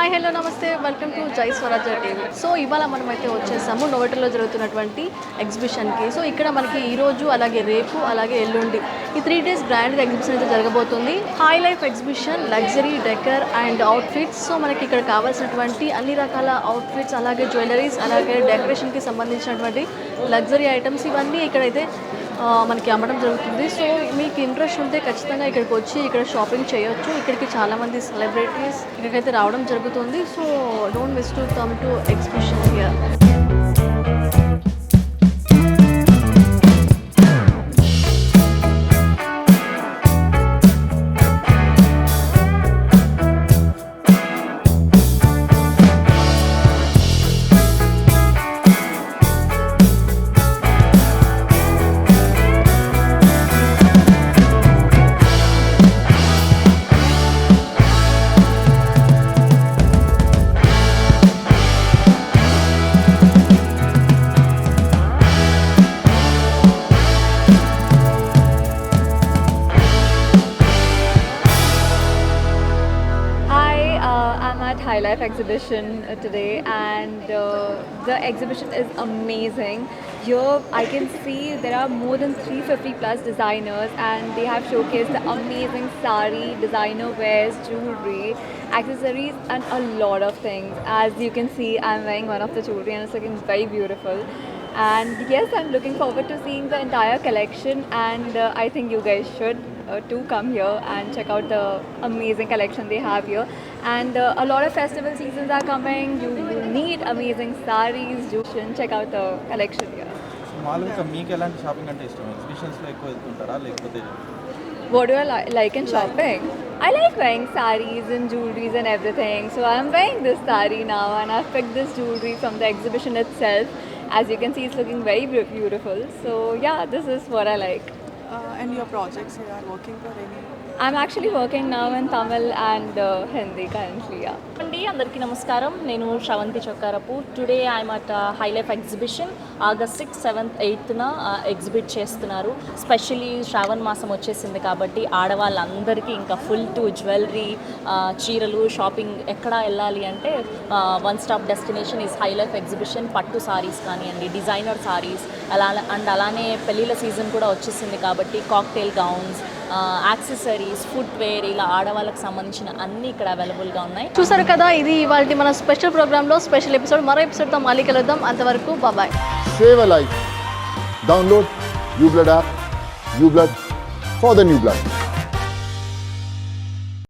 Hi hello నమస్తే welcome to జై స్వరాజ్య TV. So ఇవాళ మనమైతే వచ్చేసాము నోవెటల్లో జరుగుతున్నటువంటి ఎగ్జిబిషన్కి. సో ఇక్కడ మనకి ఈరోజు అలాగే రేపు అలాగే ఎల్లుండి ఈ 3 days గ్రాండ్గా ఎగ్జిబిషన్ అయితే జరగబోతుంది. High Life exhibition luxury decor and outfits. So మనకి ఇక్కడ కావాల్సినటువంటి అన్ని రకాల అవుట్ఫిట్స్ అలాగే జ్యువెలరీస్ అలాగే డెకరేషన్కి సంబంధించినటువంటి లగ్జరీ ఐటమ్స్ ఇవన్నీ ఇక్కడైతే మనకి అమ్మడం జరుగుతుంది. సో మీకు ఇంట్రెస్ట్ ఉంటే ఖచ్చితంగా ఇక్కడికి వచ్చి ఇక్కడ షాపింగ్ చేయొచ్చు. ఇక్కడికి చాలామంది సెలబ్రిటీస్ ఇక్కడికైతే రావడం జరుగుతుంది. So don't miss to come to exhibition here. High Life exhibition today, and the exhibition is amazing. Here I can see there are more than 350 plus designers, and they have showcased the amazing sari, designer wears, jewelry, accessories, and a lot of things. As you can see, I'm wearing one of the jewelry and it's looking very beautiful. And yes, I'm looking forward to seeing the entire collection, and I think you guys should to come here and check out the amazing collection they have here. And a lot of festival seasons are coming. You need amazing sarees. You should check out the collection here. మామూలుగా మీకు ఎలాంటి shopping అంటే ఇష్టం? ఎగ్జిబిషన్స్లో ఎక్కువ వెళ్తుంటారా లేకపోతే? What do I like in shopping? I like wearing sarees and jewelries and everything. So I'm wearing this saree now, and I've picked this jewelry from the exhibition itself. As you can see, it's looking very beautiful. So yeah, this is what I like. And your projects you are working for any? I'm actually working now in Tamil and Hindi currently. Yeah. అండి అందరికీ నమస్కారం. నేను Sravanthi Chokkarapu. Today I'm at Hi Life exhibition. August 6th, 7th, 8th exhibit చేస్తున్నారు. Specially Shravana మాసం వచ్చేసింది కాబట్టి ఆడవాళ్ళందరికీ ఇంకా ఫుల్ టు జ్యువెలరీ, చీరలు, షాపింగ్ ఎక్కడ వెళ్ళాలి అంటే one stop destination is Hi Life exhibition. పట్టు సారీస్ కానివ్వండి, డిజైనర్ సారీస్ అలానే పెళ్ళిళ్ళ సీజన్ కూడా వచ్చేసింది కాబట్టి కాక్టైల్ గౌన్స్, యాక్సెసరీస్, ఫుట్వేర్ ఇలా ఆడవాళ్ళకి సంబంధించిన అన్నీ ఇక్కడ అవైలబుల్గా ఉన్నాయి. చూసారు కదా, ఇది ఇవాళ మన స్పెషల్ ప్రోగ్రాంలో స్పెషల్ ఎపిసోడ్. మరో ఎపిసోడ్తో మళ్ళీ కలుద్దాం. అంతవరకు bye. Save a life. Download uBlood app. uBlood for the new blood.